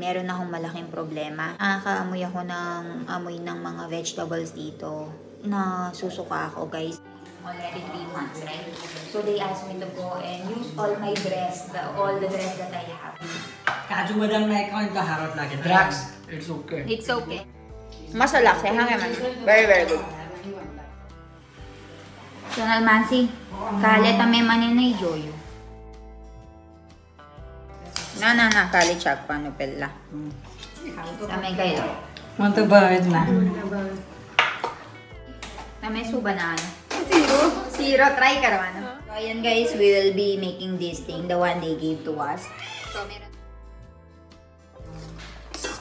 meron akong malaking problema. Nakakaamoy ako ng amoy ng mga vegetables dito. Nasusuka ako, guys. Already 3 months, right? So they asked me to go and use all my dress, all the dress that I have. Kaju badam na ikaw yung harap lagi. Drugs, it's okay. It's okay. Masalak siya, hanggang man. Very, very good. Sonal Mansi, kalit ang may maninay joyo. Na, kalit siya, paano pala. Samay kayo. Mantabawid na. Samay suba na ano. Zero, try ka naman. So, ayan guys, we will be making this thing, the one they gave to us. So, meron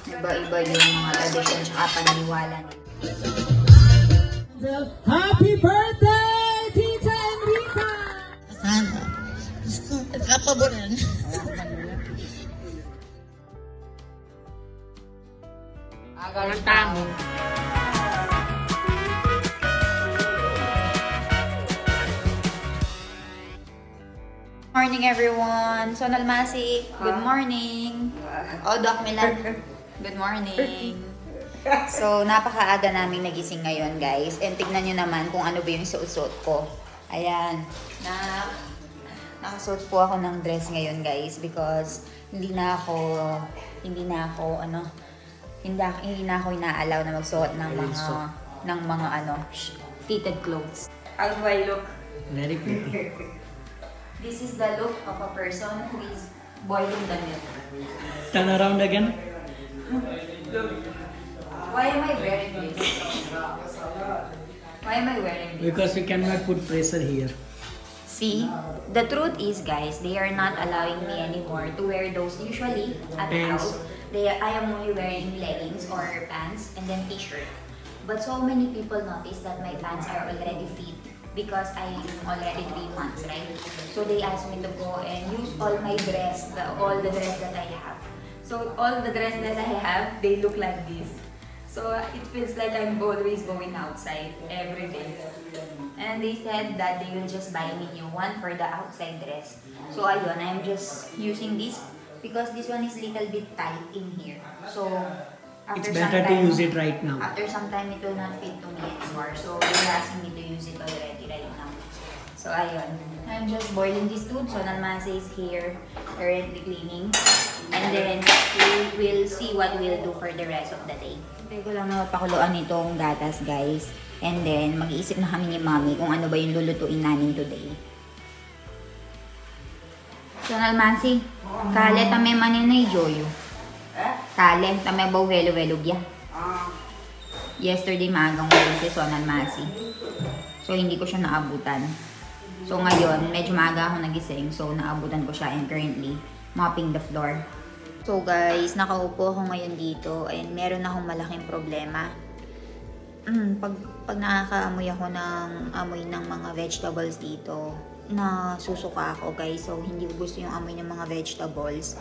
iba-iba yung mga tradition tsaka paniniwala nila. Happy birthday, Tita Enrica! Sana. Nagkapaboran. Agaw ng tamo. Morning everyone! Sonal Masi, good morning! Oh, Doc Milan, good morning! So, napakaaga namin nagising ngayon guys. And tignan nyo naman kung ano ba yung suot-suot ko. Ayan. Nakasuot po ako ng dress ngayon guys. Because hindi na ako inaalaw na magsuot ng mga fitted clothes. How do I look? Very pretty. This is the look of a person who is boiling the milk. Turn around again. Why am I wearing this? Why am I wearing this? Because we cannot put pressure here. See, the truth is guys, they are not allowing me anymore to wear those. Usually at the house, I am only wearing leggings or pants and then t-shirt. But so many people notice that my pants are already fit because I'm already 3 months, right? So they asked me to go and use all my dress, all the dress that I have. So all the dress that I have, they look like this. So it feels like I'm always going outside every day. And they said that they will just buy me new one for the outside dress. So ayun, I'm just using this because this one is little bit tight in here. So It's better to use it right now. After some time, it will not fit to me anymore. So they're asking me to use it already right now. So ayun, I'm just boiling this food. So Nalmansi is here currently cleaning. And then we will see what we'll do for the rest of the day. Hintay ko lang na pakuluan itong gatas guys. And then mag-iisip na kami ni Mommy kung ano ba yung lulutuin namin today. So Nalmansi, kalit ang may maninay joyo. Kale, tama ba welo-welo gya? Yesterday maagang walo si Sonal Masi. So hindi ko siya naabutan. So ngayon, medyo maaga ako nagising. So naabutan ko siya and currently mopping the floor. So guys, nakaupo ako ngayon dito and meron akong malaking problema. Pag nakakaamoy ako ng amoy ng mga vegetables dito, nasusuka ako guys. So hindi ko gusto yung amoy ng mga vegetables.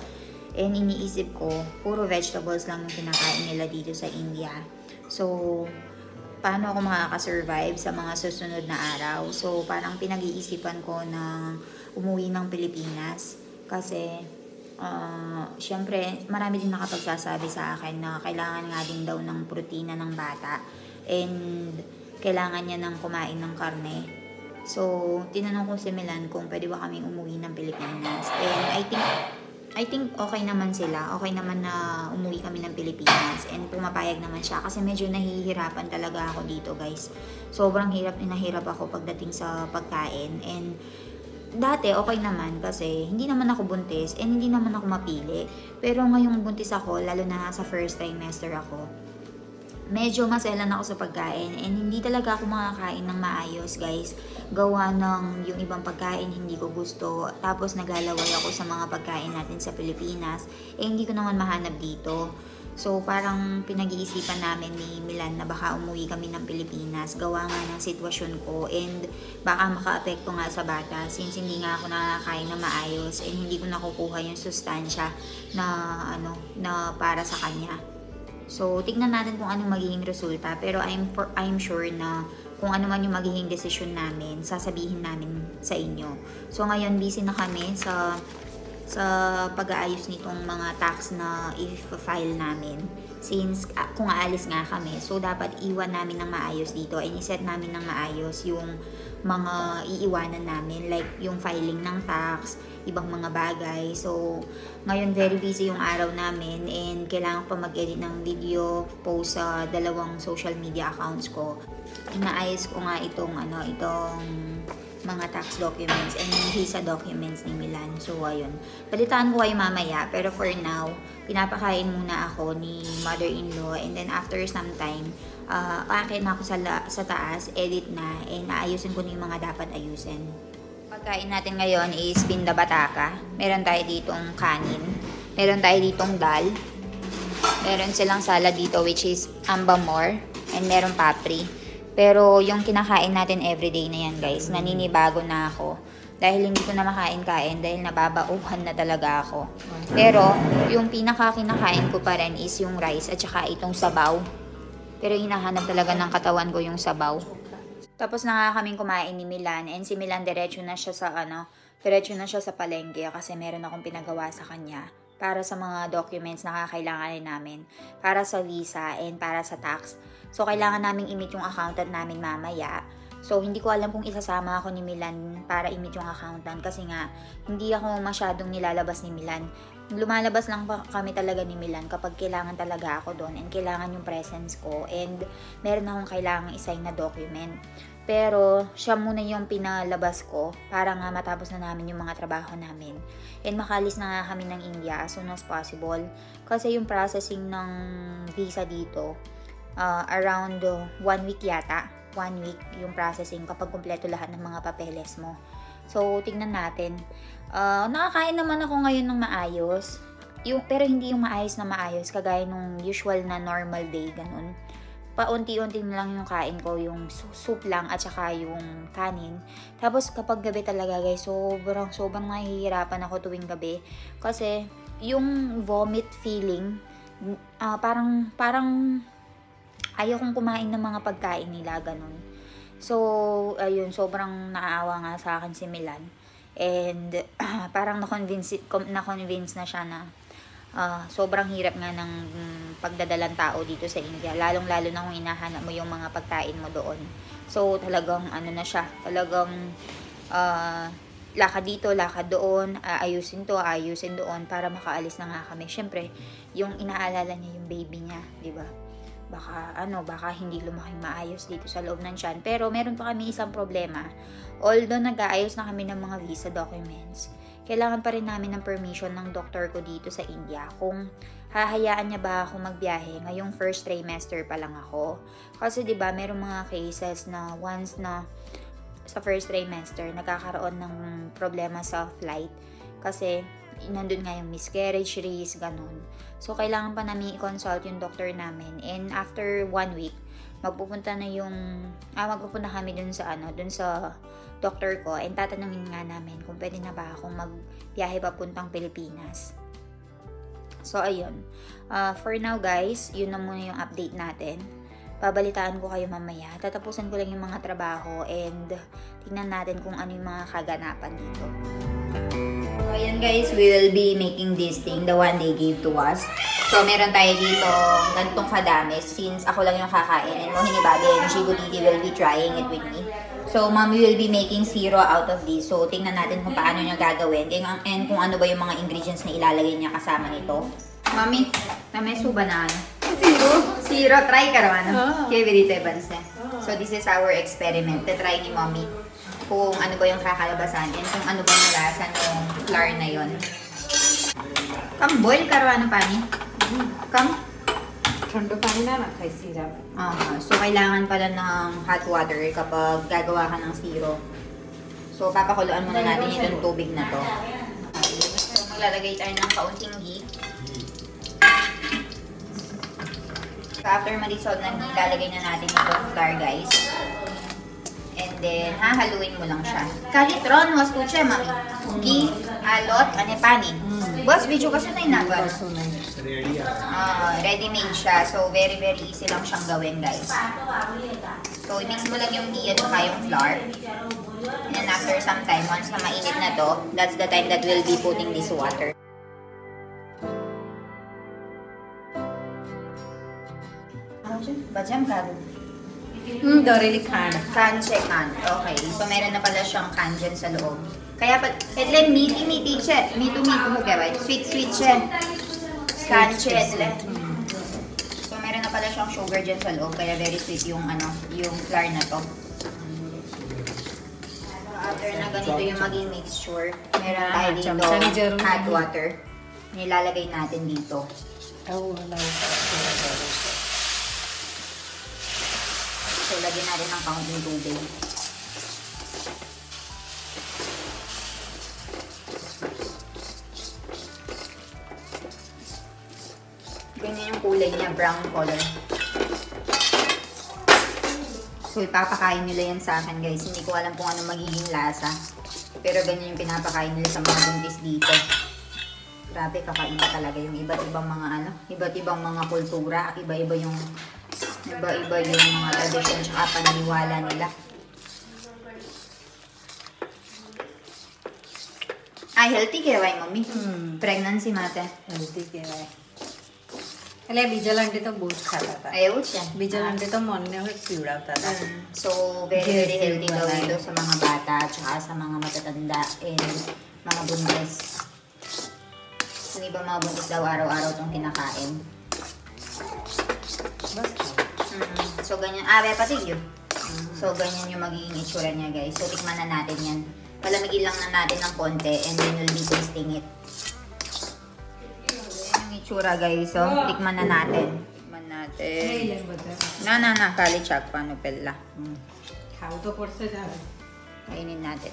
And iniisip ko, puro vegetables lang yung kinakain nila dito sa India. So, paano ako makakasurvive sa mga susunod na araw? So, parang pinag-iisipan ko na umuwi ng Pilipinas. Kasi, syempre, marami din nakapagsasabi sa akin na kailangan nga din daw ng protina ng bata. And, kailangan niya ng kumain ng karne. So, tinanong ko si Milan kung pwede ba kaming umuwi ng Pilipinas. And I think okay naman sila. Okay naman na umuwi kami ng Pilipinas. And pumapayag naman siya. Kasi medyo nahihirapan talaga ako dito guys. Sobrang nahirap ako pagdating sa pagkain. And dati okay naman kasi hindi naman ako buntis. And hindi naman ako mapili. Pero ngayong buntis ako, lalo na sa first trimester ako, medyo maselan ako sa pagkain and hindi talaga ako makakain ng maayos guys. Gawa ng yung ibang pagkain hindi ko gusto. Tapos naglalaway ako sa mga pagkain natin sa Pilipinas. Hindi ko naman mahanap dito. So parang pinag-iisipan namin ni Milan na baka umuwi kami ng Pilipinas. Gawa nga ng sitwasyon ko and baka maka-apekto nga sa bata since hindi nga ako nakakain na maayos and hindi ko nakukuha yung sustansya na para sa kanya. So, tignan natin kung anong magiging resulta. Pero I'm sure na kung ano man yung magiging desisyon namin, sasabihin namin sa inyo. So, ngayon busy na kami sa sa pag-aayos nitong mga tax na i-file namin. Since kung aalis nga kami, so dapat iwan namin ng maayos dito and iset namin ng maayos yung mga iiwanan namin, like yung filing ng tax, ibang mga bagay. So, ngayon very busy yung araw namin and kailangan pa mag-edit ng video, post sa dalawang social media accounts ko. Inaayos ko nga itong mga tax documents and visa documents ni Milan. So, ayun. Balitaan ko kayo mamaya. Pero for now, pinapakain muna ako ni mother-in-law. And then after some time, aakin ako sa taas, edit na, and aayusin ko na yung mga dapat ayusin. Pagkain natin ngayon is pinda bataka. Meron tayo ditong kanin. Meron tayo ditong dal. Meron silang salad dito which is ambamor. And meron papri. Pero yung kinakain natin everyday na yan guys, naninibago na ako. Dahil hindi ko na makain-kain dahil nababauhan na talaga ako. Pero yung pinaka-kinakain ko pa rin is yung rice at saka itong sabaw. Pero hinahanap talaga ng katawan ko yung sabaw. Tapos na nga kaming kumain ni Milan and si Milan diretso na siya sa palengke kasi meron akong pinagawa sa kanya para sa mga documents na kakailanganin namin, para sa visa and para sa tax. So, kailangan naming i-meet yung accountant namin mamaya. So, hindi ko alam kung isasama ako ni Milan para i-meet yung accountant kasi nga, hindi ako masyadong nilalabas ni Milan. Lumalabas lang kami talaga ni Milan kapag kailangan talaga ako doon and kailangan yung presence ko and meron akong kailangan i-sign na document. Pero, siya muna yung pinalabas ko para nga matapos na namin yung mga trabaho namin. And makalis na nga kami ng India as soon as possible. Kasi yung processing ng visa dito, around 1 week yata. 1 week yung processing kapag kumpleto lahat ng mga papeles mo. So, tignan natin. Nakakain naman ako ngayon ng maayos. Pero hindi yung maayos na maayos. Kagaya nung usual na normal day, ganun. Paunti-unti lang yung kain ko, yung soup lang at saka yung kanin. Tapos kapag gabi talaga guys, sobrang nahihirapan ako tuwing gabi. Kasi yung vomit feeling, parang ayaw kong kumain ng mga pagkain nila, ganun. So, ayun, sobrang naaawa nga sa akin si Milan. And parang na-convince na siya na sobrang hirap nga ng pagdadalang tao dito sa India. Lalong-lalo na kung hinahanap mo yung mga pagkain mo doon. So, talagang talagang lakad dito, lakad doon, ayusin doon para makaalis na nga kami. Syempre, yung inaalala niya yung baby niya, di ba? Baka hindi lumaking maayos dito sa loob ng tiyan. Pero meron pa kami isang problema. Although nag-aayos na kami ng mga visa documents, kailangan pa rin namin ng permission ng doktor ko dito sa India kung hahayaan niya ba ako magbiyahe ngayong first trimester pa lang ako. Kasi 'di ba, merong mga cases na once na sa first trimester nagkakaroon ng problema sa flight kasi nandun nga yung miscarriage risk, ganun. So, kailangan pa namin i-consult yung doctor namin. And after 1 week, magpupunta kami dun sa doctor ko. And tatanungin nga namin kung pwede na ba akong magbiyahe papuntang Pilipinas. So, ayun. For now, guys, yun na muna yung update natin. Babalitaan ko kayo mamaya. Tatapusan ko lang yung mga trabaho and tingnan natin kung ano yung mga kaganapan dito. So, ayan guys, we will be making this thing, the one they gave to us. So, meron tayo dito ganitong kadami since ako lang yung kakain and Mohini Babi and Shigo Didi will be trying it with me. So, Mommy will be making syro out of this. So, tingnan natin kung paano niya gagawin and kung ano ba yung mga ingredients na ilalagay niya kasama nito. Mommy, may suba na ano? Syro, try ka naman. Kaya dito banse. So, this is our experiment. Try ni Mommy kung ano ba yung kakalabasan and kung ano ba yung lasa ng flour na yun. Come, boil ka rin, pani? Come? Thando pani na kay syrup. So, kailangan pala ng hot water kapag gagawa ka ng syrup. So, papakuluan muna natin itong tubig na to. So, maglalagay tayo ng kaunting ghee. So, after ma-dissolve ng ghee, lalagay na natin itong flour, guys. And then, hahaluin mo lang siya. Kalitron, was kuche, mami. Ghee, alot, pani. Boss, video kasi na inagal. Ready-made siya. So, very, very easy lang siyang gawin, guys. So, i-mix mo lang yung ghee at saka yung flour. And after some time, once na mainit na to, that's the time that we'll be putting this water. Bajam kado. Dorili खांड Kan siya kan. Okay. So, meron na pala siyang kan dyan sa loob. Kaya pa, એટલે મીઠી છે. મીઠું હું કહેવાય. Sweet છે. Kan siya એટલે. So, meron na pala siyang sugar dyan sa loob. Kaya very sweet yung yung flour na to. After na ganito yung maging mixture, meron tayo dito hot water. Nilalagay natin dito. So, lagyan natin ng kaunting tubig. Ganyan yung kulay niya, brown color. So, ipapakain nila yan sa akin, guys. Hindi ko alam kung ano magiging lasa. Pero ganyan yung pinapakain nila sa mga buntis dito. Grabe, kakaiba talaga yung iba't ibang mga iba't ibang mga kultura. Iba-iba yung mga tradisyon at paniniwala nila. Ay, healthy kaya mami. Pregnancy mate. Healthy કહેવાય એટલે બીજા લાંડી તો બહુ જ ખાતા હતા Ayaw siya. બીજા લાંડી તો મનને હોય પીવડાવતા હતા So, very healthy daw ito sa mga bata at sa mga matatanda and mga buntis. Hindi ba mga buntis daw araw-araw itong kinakain? So, ganyan. Patig yun. So, ganyan yung magiging itsura niya, guys. So, tikman na natin yan. Palamigin lang na natin ng konti and then we'll be tasting it. Yan yung itsura, guys. So, tikman na natin. Tikman natin. Na. Kali chak. Paano pala? ખાવું તો પડશે જ આવે Kainin natin.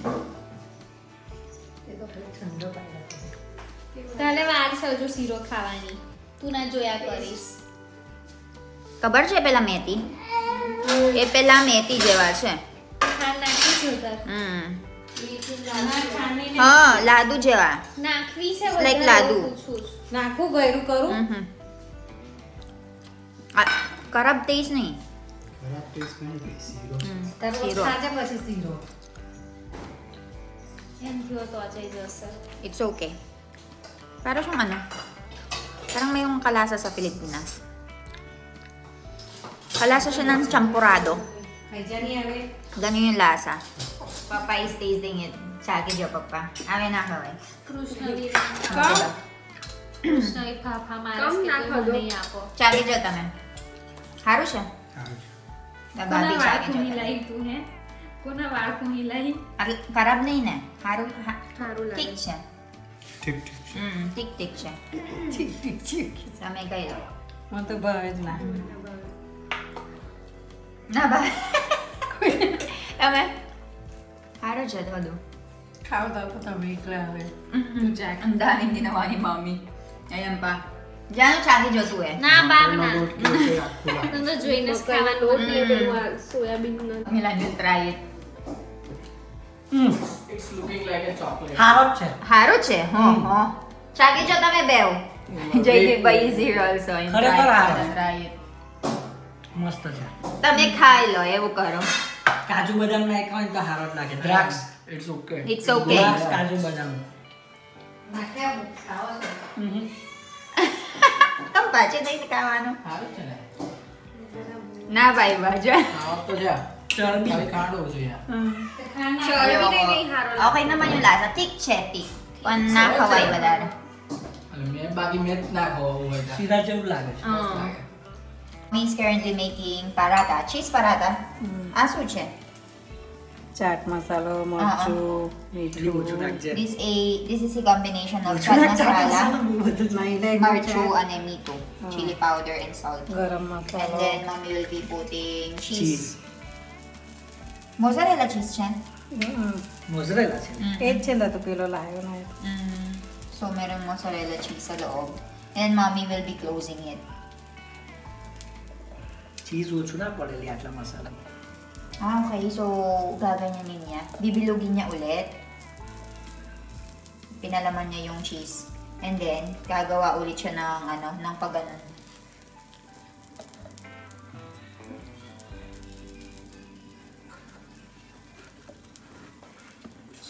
એ તો પેલો ઠંડો પાડ્યો તારે વાર છે હજુ શીરો ખાવાની તું ના જોયા કરીશ ખબર છે પેલા મેથી? એ પેલા મેથી જેવા છે. ખાંડ નાખી છે ઉધર હા, લાડુ જેવા. નાખવી છે Like વધારે લાડુ. પૂછું છું. નાખું ગયરું કરું ખરાબ ટેસ્ટ નહીં. તારે શીરો. ખાજે પછી શીરો એમથી હોતો અજય જશે It's okay. Parang siyang parang may yung kalasa sa Pilipinas. Kalasa siya ng champurado. ખાઈ ની આવે Ganun yung lasa. Papa is tasting it. Chaki jo, Papa. Amin na ako eh. કૃષ્ણવીર Diba? કૃષ્ણવીર ફાફા મારે નહીં આપો Chaki jo તમે. Haru siya. Nababi કોના chaki વાળ jo. કુહિલાઈ તું હે કોના વાળ કુહિલાઈ Karab na yun eh. Haru, સારું tik લાગે siya. Tik siya. Sa may kayo. મને તો ભાવે જ ના Na ba? Tama. Haru siya, todo. ખાવ તો તમે એકલા હવે Ang daming ginawa ni Mommy. Ayan pa. Diyan yung chagi jo tu eh. ના બાપ ના તું તો જોઈને જ ખાવાનું Milan will try it. It's looking like a chocolate. Harot છે. Haru siya. Chagi jo tame beo. JD by zero also. Yung try ખરેખર it. હારું. Try it. મસ્ત છે. તમે ખાઈ લો એવું કરો. કાજુ બદામ નાખ્યા હોય તો હારો જ લાગે. દ્રાક્ષ. It's okay. It's okay. દ્રાક્ષ કાજુ બદામ. નાખ્યા ખાવા છો Ang budget ay nakawano. હારું છે ને. Na ba iba dyan? ખાવા તો જા. ચરબી કાઢો જોઈએ. ચરબી નહીં હારો Okay naman yung lasa. Tik siya, tik. Kung nakaway ba dara? અને મેં બાકી મેં જ ના ખાવા હોય તો. સીધા જેવું લાગે છે. Means currently making paratha. Cheese paratha. Asu siya. Chaat મસાલો મરચું એટલી મીઠું ઓછું નાખજે. This is a combination of chaat masala, મહિલા marchu, and mito, chili powder, and salt. ગરમ And મસાલો then mommy will be putting cheese. Cheese. Mozzarella cheese siya. મોઝરેલા છે. એ જ છે ને તો પેલો લાવ્યો ને So merong mozzarella cheese sa loob. And mommy will be closing it. Cheese ઓછું ના પડેલી આટલા મસાલા. Okay. So, gaganyanin niya. Bibilugin niya ulit. Pinalaman niya yung cheese. And then, gagawa ulit siya ng pagganon.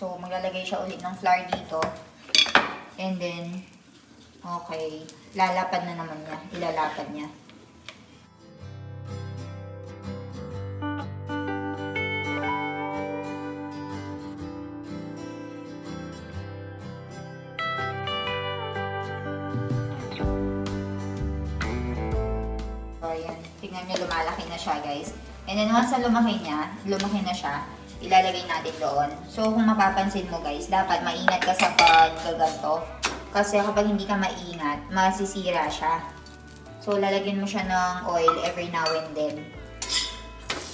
So, maglalagay siya ulit ng flour dito. And then, okay, lalapad na naman niya. Ilalapad niya. So, ayan. Tingnan nyo, lumalaki na siya, guys. And then, once na lumaki na siya, ilalagay natin doon. So, kung mapapansin mo, guys, dapat maingat ka sa paggaganto. Kasi kapag hindi ka maingat, masisira siya. So, lalagyan mo siya ng oil every now and then.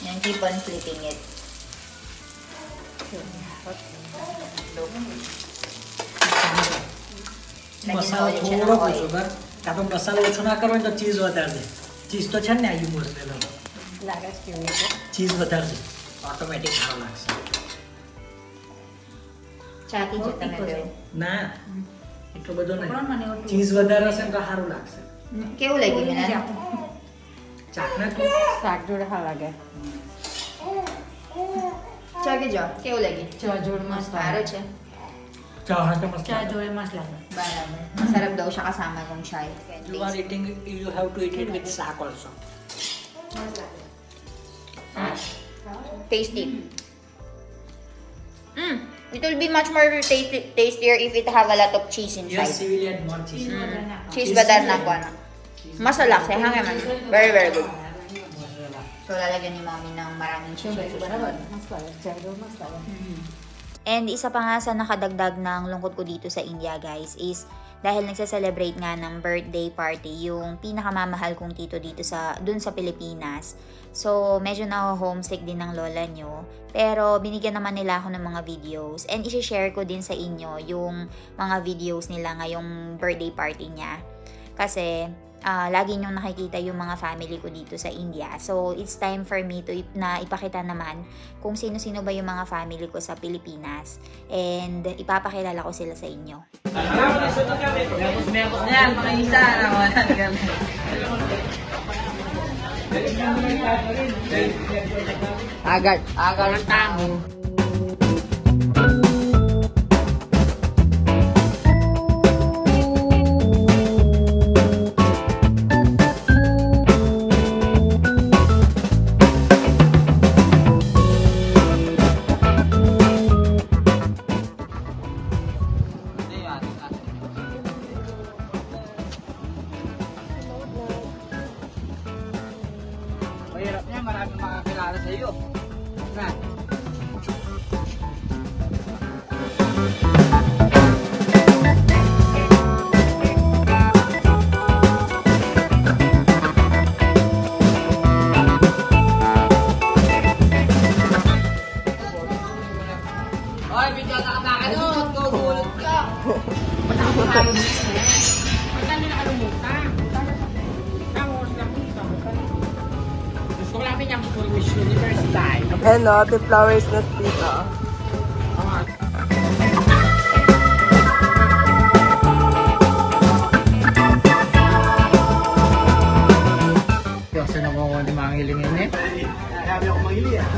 And keep on flipping it. मसाला थोड़ा कुछ होगा ताकि मसाला वो चुना करो तो चीज बता दे चीज तो छन नहीं आयु मुझे लो लागा स्टीम चीज बता दे ऑटोमेटिक खाना लगता Chati dyan tayo. ना इतना बदो नहीं चीज बता रहा से का हारू लगता Kaya ulay ko na. चाकना तो શાક જોડે હા લાગે Chagi dyan. Kaya ulay ko. ચા જોડે મસ્ત Para siya. चाहा तो मस्त ચા જોડે મસ્ત લાગે Barabar. Masarap daw siya kasama ng chai. you are eating you have to eat it with sack also Tasty. It will be much more tastier if it have a lot of cheese inside. yes you will add more cheese Cheese badar na ko na. Masalak siya. Hanggang man. Very, very good. So, lalagyan ni Mommy ng maraming cheese. મસ્ત લાગે ચા જોડે મસ્ત લાગે And isa pa nga sa nakadagdag ng lungkot ko dito sa India, guys, is dahil nagsa-celebrate nga ng birthday party yung pinakamamahal kong tito dito dun sa Pilipinas. So, medyo na-homesick din ng lola nyo. Pero, binigyan naman nila ako ng mga videos. And isi-share ko din sa inyo yung mga videos nila ngayong birthday party niya. Kasi, lagi nyong nakikita yung mga family ko dito sa India. So, it's time for me to ipakita naman kung sino-sino ba yung mga family ko sa Pilipinas. And ipapakilala ko sila sa inyo. Yan, mga isa na wala. Agad ang tamo. mahirap niya maraming makakilala sa iyo na Hoy, bigyan ka ba ano? Gugulot ka. Magkano na kalumutan? Tawag lang ito. Gusto ko lang yung for Miss Universe time. Hello, the flowers na dito. kasi nakuha ni mga hilingin eh sabi ako manghili ah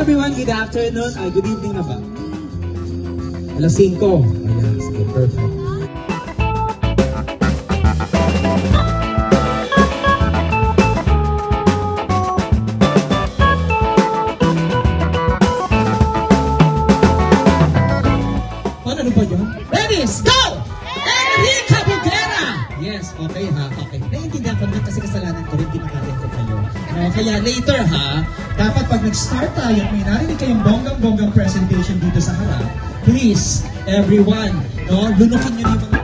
everyone, good afternoon, good evening na ba? Alas 5. Ayan, sige, perfect. Ano ba yun? Ready, go! Enrique Bugera! Yes, okay ha, okay. Naiintindihan ko naman kasi kasalanan ko rin, pinakalit ko kayo. No, kaya later ha, dapat pag nag-start tayo, may narinig kayong bonggang-bonggang presentation dito sa harap, please, everyone, no, lunukin nyo yung mga...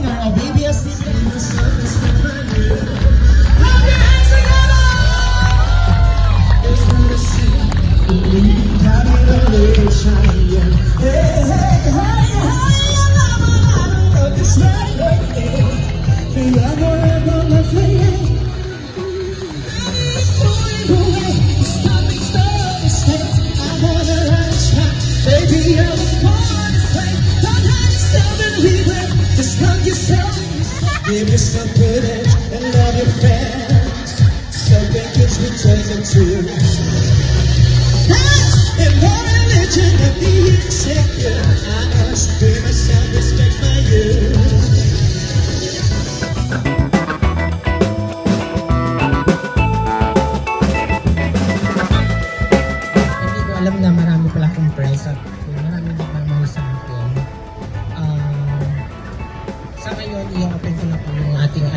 singer. Oh, baby, a singer. Clap your hands together! Hey, hey, hey, hey, this right away. The amor on my face. Baby, I was born this way. Don't hide yourself and regret. Just love yourself. Give yourself courage and love your friends. Something gives me treasure too. In more religion of the insecure, I must be myself, respect my youth. Hindi ko alam na marami pala akong friends at marami nagmamahal sa akin. Sa ngayon, i-open ko na po yung ating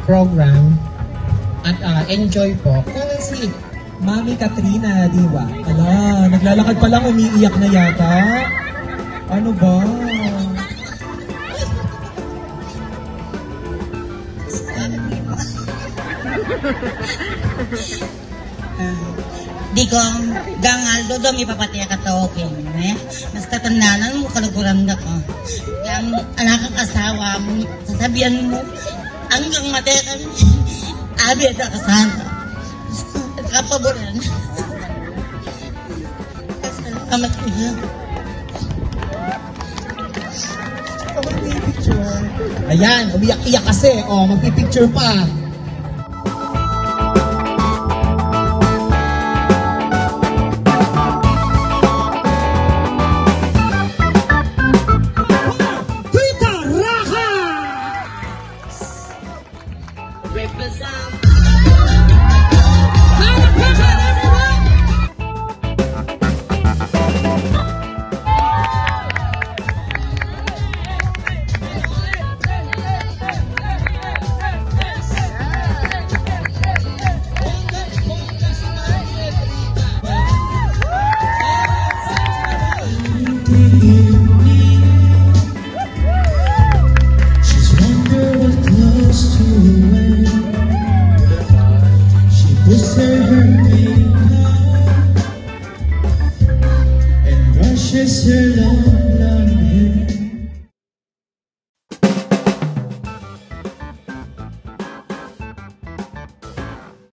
program at enjoy po. Kung si Mami Katrina, di ba? Ala, naglalakad pa lang, umiiyak na yata. Ano ba? Di ko gangaldo do mi papatya ka token eh. Mas tatandanan mo kaluguran na ko. Yang anak kang asawa mo, sasabihan mo hanggang matay kami. Abi at kasama. Kapaboran. Salamat ko ha. Ayan, umiyak-iyak kasi. Oh, magpipicture pa.